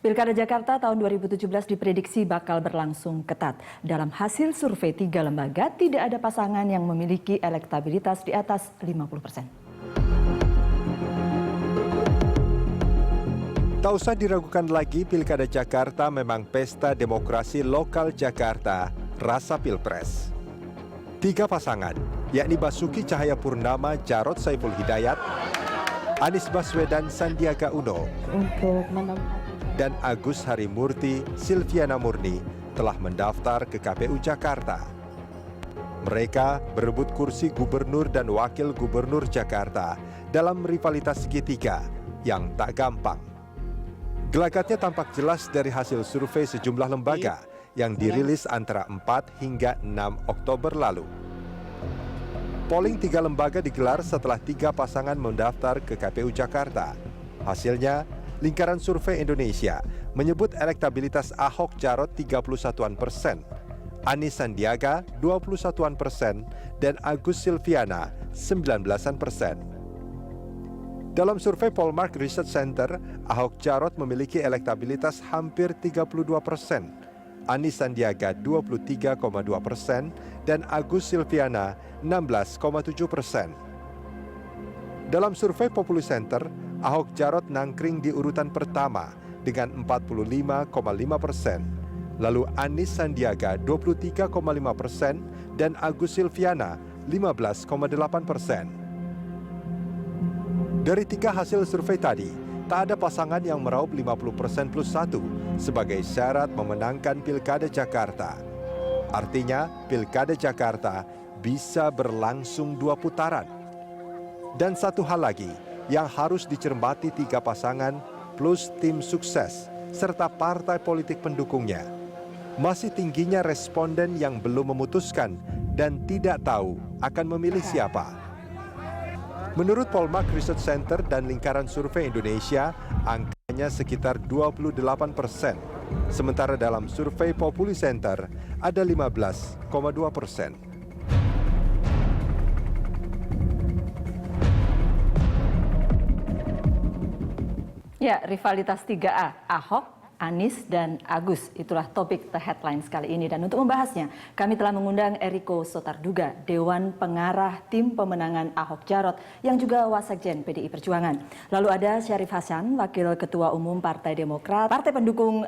Pilkada Jakarta tahun 2017 diprediksi bakal berlangsung ketat. Dalam hasil survei 3 lembaga, tidak ada pasangan yang memiliki elektabilitas di atas 50%. Tak usah diragukan lagi, Pilkada Jakarta memang pesta demokrasi lokal Jakarta, rasa Pilpres. 3 pasangan, yakni Basuki Cahayapurnama, Jarod Saiful Hidayat, Anies Baswedan, Sandiaga Uno, dan Agus Harimurti, Silviana Murni telah mendaftar ke KPU Jakarta. Mereka berebut kursi gubernur dan wakil gubernur Jakarta dalam rivalitas segitiga yang tak gampang. Gelagatnya tampak jelas dari hasil survei sejumlah lembaga yang dirilis antara 4 hingga 6 Oktober lalu. Polling 3 lembaga digelar setelah 3 pasangan mendaftar ke KPU Jakarta. Hasilnya, Lingkaran Survei Indonesia menyebut elektabilitas Ahok Jarot 31%, Anies Sandiaga 21%, dan Agus Silviana 19%. Dalam survei Polmark Research Center, Ahok Jarot memiliki elektabilitas hampir 32%, Anies Sandiaga 23,2%, dan Agus Silviana 16,7%. Dalam survei Populi Center, Ahok Jarot nangkring di urutan pertama dengan 45,5%, lalu Anies Sandiaga 23,5% dan Agus Silviana 15,8%. Dari 3 hasil survei tadi, tak ada pasangan yang meraup 50% plus 1 sebagai syarat memenangkan Pilkada Jakarta. Artinya, Pilkada Jakarta bisa berlangsung 2 putaran. Dan satu hal lagi yang harus dicermati 3 pasangan plus tim sukses serta partai politik pendukungnya. Masih tingginya responden yang belum memutuskan dan tidak tahu akan memilih siapa. Menurut Polmark Research Center dan Lingkaran Survei Indonesia, angkanya sekitar 28%. Sementara dalam survei Populi Center ada 15,2%. Ya, rivalitas 3A, Ahok, Anies, dan Agus. Itulah topik The Headlines kali ini. Dan untuk membahasnya, kami telah mengundang Eriko Sotarduga, Dewan Pengarah Tim Pemenangan Ahok Jarot, yang juga Wasekjen PDI Perjuangan. Lalu ada Syarif Hasan, Wakil Ketua Umum Partai Demokrat, Partai Pendukung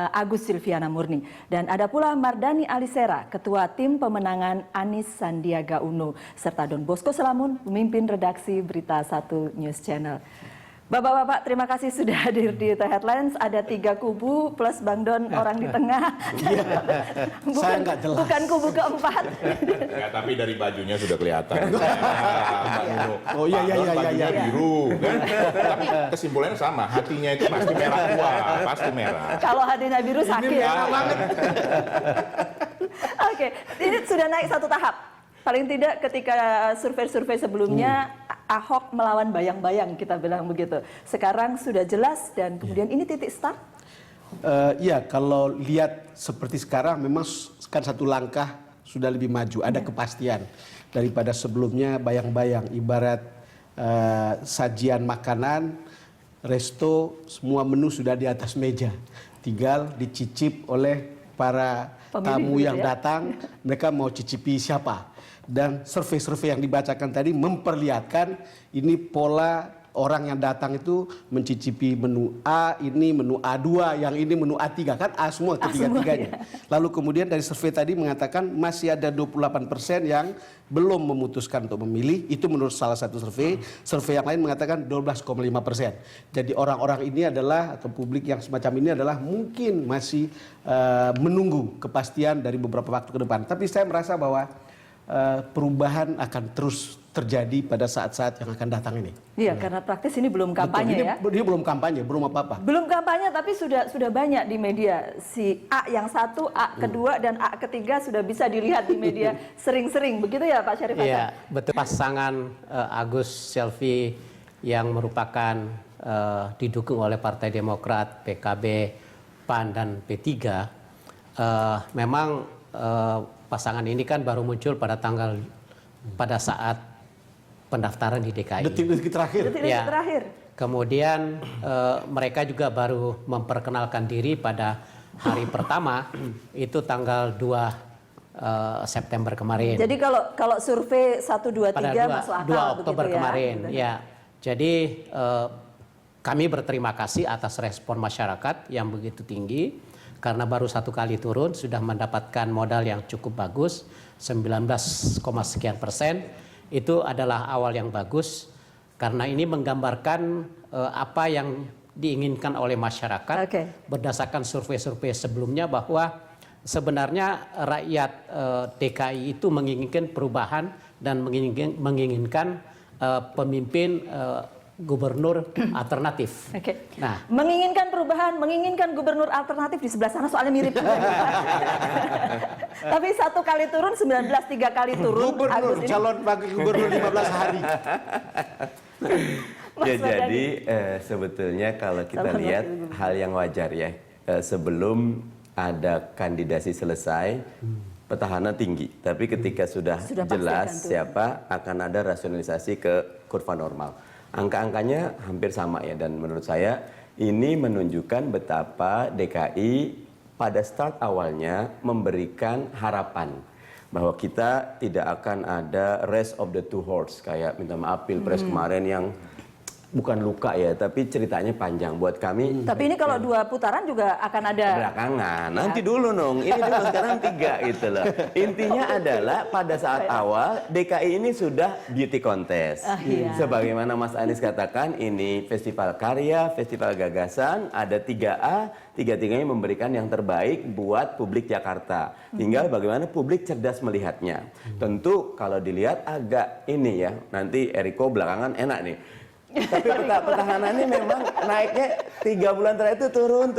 Agus Silviana Murni. Dan ada pula Mardani Alisera, Ketua Tim Pemenangan Anies Sandiaga Uno, serta Don Bosco Selamun, pemimpin redaksi Berita 1 News Channel. Bapak-bapak, terima kasih sudah hadir di The Headlines. Ada 3 kubu plus Bang Don orang di tengah. Saya nggak jelas. Bukan kubu keempat. Ya, tapi dari bajunya sudah kelihatan. Oh iya. Bajunya biru, kan? Tapi kesimpulannya sama. Hatinya itu pasti merah tua, pasti merah. Kalau hatinya biru sakit. Ini merah banget. Oke, ini sudah naik 1 tahap. Paling tidak ketika survei-survei sebelumnya Ahok melawan bayang-bayang, kita bilang begitu. Sekarang sudah jelas dan kemudian ini titik start? Iya, kalau lihat seperti sekarang memang kan 1 langkah sudah lebih maju, ada kepastian daripada sebelumnya bayang-bayang. Ibarat sajian makanan, resto, semua menu sudah di atas meja. Tinggal dicicip oleh para tamu yang datang, mereka mau cicipi siapa. Dan survei-survei yang dibacakan tadi memperlihatkan ini pola orang yang datang itu mencicipi menu A, ini menu A2, yang ini menu A3, kan A semua ketiga-tiganya. Lalu kemudian dari survei tadi mengatakan masih ada 28% yang belum memutuskan untuk memilih, itu menurut salah satu survei. Survei yang lain mengatakan 12,5%. Jadi orang-orang ini adalah, atau publik yang semacam ini adalah mungkin masih menunggu kepastian dari beberapa waktu ke depan. Tapi saya merasa bahwa perubahan akan terus terjadi pada saat-saat yang akan datang ini. Iya, karena praktis ini belum kampanye. Betul, ini, dia belum kampanye, belum apa-apa. Belum kampanye, tapi sudah banyak di media. Si A yang 1, A kedua, dan A ketiga sudah bisa dilihat di media sering-sering. Begitu ya Pak Syarif Hasan? Iya, betul. Pasangan Agus Silvi yang merupakan didukung oleh Partai Demokrat, PKB, PAN, dan P3, memang pasangan ini kan baru muncul pada saat pendaftaran di DKI. Detik-detik terakhir. Detik-detik Ya. terakhir. Kemudian mereka juga baru memperkenalkan diri pada hari pertama itu tanggal 2 September kemarin. Jadi kalau survei 1, 2, 3 pada masuk akal 2 Oktober begitu ya. kemarin. Gitu. Ya. Jadi kami berterima kasih atas respon masyarakat yang begitu tinggi karena baru 1 kali turun sudah mendapatkan modal yang cukup bagus 19, sekian persen. Itu adalah awal yang bagus karena ini menggambarkan apa yang diinginkan oleh masyarakat berdasarkan survei-survei sebelumnya bahwa sebenarnya rakyat DKI itu menginginkan perubahan dan menginginkan pemimpin gubernur alternatif. Nah, menginginkan perubahan, menginginkan gubernur alternatif di sebelah sana soalnya mirip. Tapi 1 kali turun, 19 3 kali turun. Gubernur, calon wakil gubernur 15 hari. Ya, jadi sebetulnya kalau kita lihat hal yang wajar ya, sebelum ada kandidasi selesai, petahana tinggi. Tapi ketika sudah jelas siapa, akan ada rasionalisasi ke kurva normal. Angka-angkanya hampir sama ya, dan menurut saya ini menunjukkan betapa DKI pada start awalnya memberikan harapan bahwa kita tidak akan ada race of the two horse kayak minta maaf Pilpres kemarin yang bukan luka ya, tapi ceritanya panjang buat kami. Tapi ini kalau 2 putaran juga akan ada belakangan. Nanti dulu dong. Ini dulu sekarang 3 gitu loh. Intinya adalah pada saat awal DKI ini sudah beauty contest. Sebagaimana Mas Anies katakan, ini festival karya, festival gagasan, ada 3A, tiga-tiganya memberikan yang terbaik buat publik Jakarta. Tinggal bagaimana publik cerdas melihatnya. Tentu kalau dilihat agak ini ya, nanti Eriko belakangan enak nih. Tapi petahana ini memang naiknya 3 bulan terakhir itu turun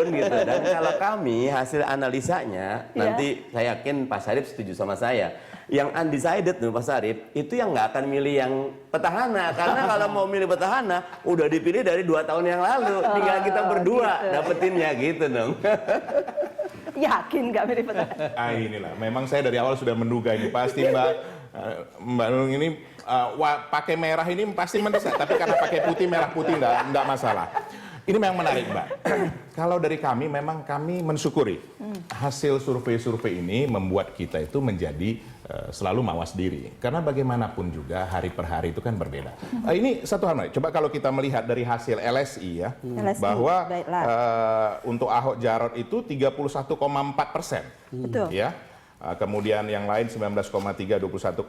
gitu. Dan kalau kami hasil analisanya, nanti saya yakin Pak Sarip setuju sama saya. Yang undecided nih Pak Sarip, itu yang nggak akan milih yang petahana. Karena kalau mau milih petahana, udah dipilih dari 2 tahun yang lalu. Tinggal kita berdua dapetinnya gitu dong. Yakin nggak milih petahana? Inilah, memang saya dari awal sudah menduga ini pasti Mbak Nunung ini pakai merah ini pasti mendesak, tapi karena pakai putih, merah putih enggak masalah. Ini memang menarik, Mbak. Kalau dari kami, memang kami mensyukuri hasil survei-survei ini membuat kita itu menjadi selalu mawas diri. Karena bagaimanapun juga hari per hari itu kan berbeda. Ini satu hal, coba kalau kita melihat dari hasil LSI ya, bahwa untuk Ahok Jarot itu 31,4%. Betul. Ya. Kemudian yang lain 19,3, 21,1,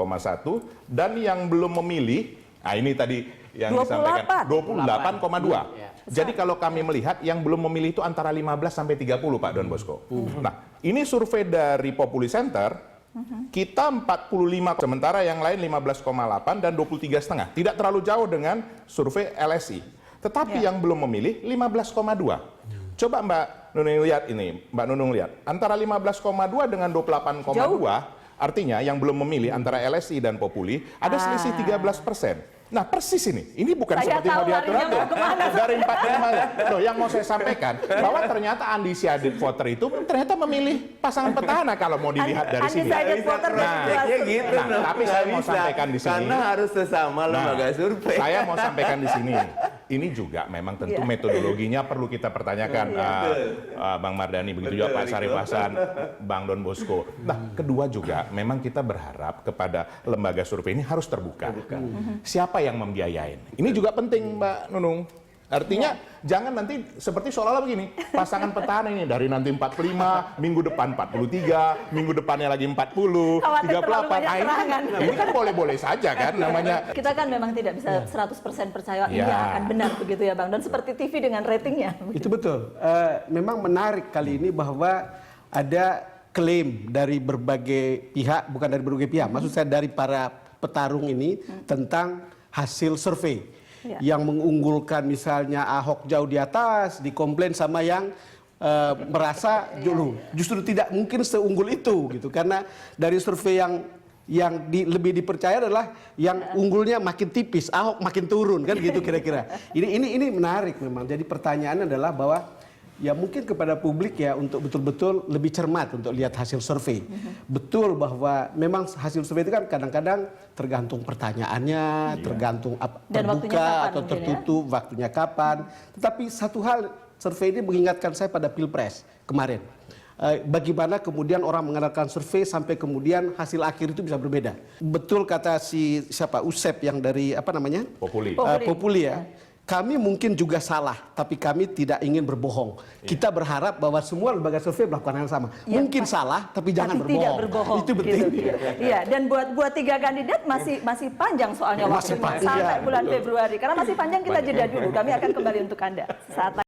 dan yang belum memilih, nah ini tadi yang disampaikan 28,2. Jadi kalau kami melihat yang belum memilih itu antara 15 sampai 30 Pak Don Bosco. Nah, ini survei dari Populi Center, kita 45, sementara yang lain 15,8 dan 23,5. Tidak terlalu jauh dengan survei LSI. Tetapi yang belum memilih 15,2. Coba Mbak Nunung lihat ini, Mbak Nunung lihat. Antara 15,2 dengan 28,2, artinya yang belum memilih antara LSI dan Populi, ada selisih 13%. Nah persis ini bukan Saya seperti mau diatur-atur. Dari 45, loh yang mau saya sampaikan, bahwa ternyata undecided voter itu ternyata memilih pasangan petahana kalau mau dilihat dari sini. Undecided voter gitu. Tapi saya mau sampaikan di sini. Karena harus sesama lembaga survei. Saya mau sampaikan di sini. Ini juga memang tentu metodologinya perlu kita pertanyakan, Bang Mardhani, begitu juga Pak Sarip Hasan, Bang Don Bosco. Nah, kedua juga memang kita berharap kepada lembaga survei ini harus terbuka. Siapa yang membiayain? Ini juga penting, Mbak Nunung. Artinya jangan nanti seperti seolah-olah begini, pasangan petahana ini dari nanti 45, minggu depan 43, minggu depannya lagi 40, 38. Ini kan boleh-boleh saja kan namanya. Kita kan memang tidak bisa 100% percaya ini akan benar begitu ya Bang Don, seperti TV dengan ratingnya. Itu betul. Memang menarik kali ini bahwa ada klaim dari berbagai pihak, bukan dari berbagai pihak, maksud saya dari para petarung ini tentang hasil survei. Yang mengunggulkan misalnya Ahok jauh di atas, dikomplain sama yang merasa justru tidak mungkin seunggul itu gitu, karena dari survei yang lebih dipercaya adalah yang unggulnya makin tipis, Ahok makin turun kan gitu kira-kira. Ini menarik memang. Jadi pertanyaannya adalah bahwa Ya mungkin kepada publik ya untuk betul-betul lebih cermat untuk lihat hasil survei. Betul bahwa memang hasil survei itu kan kadang-kadang tergantung pertanyaannya, tergantung Dan waktunya terbuka kapan atau mungkin tertutup, waktunya kapan. Tetapi satu hal, survei ini mengingatkan saya pada Pilpres kemarin. Bagaimana kemudian orang mengadakan survei sampai kemudian hasil akhir itu bisa berbeda. Betul kata si siapa Usep yang dari apa namanya? Populi. Populi ya. Kami mungkin juga salah, tapi kami tidak ingin berbohong. Kita berharap bahwa semua lembaga survei melakukan hal yang sama. Ya, mungkin salah, tapi jangan berbohong. Tidak berbohong. Itu penting. Gitu. Iya, dan buat 3 kandidat masih panjang soalnya Masih waktunya panjang. sampai Iya, bulan Februari. Karena masih panjang, kita jeda dulu. Kami akan kembali untuk Anda saat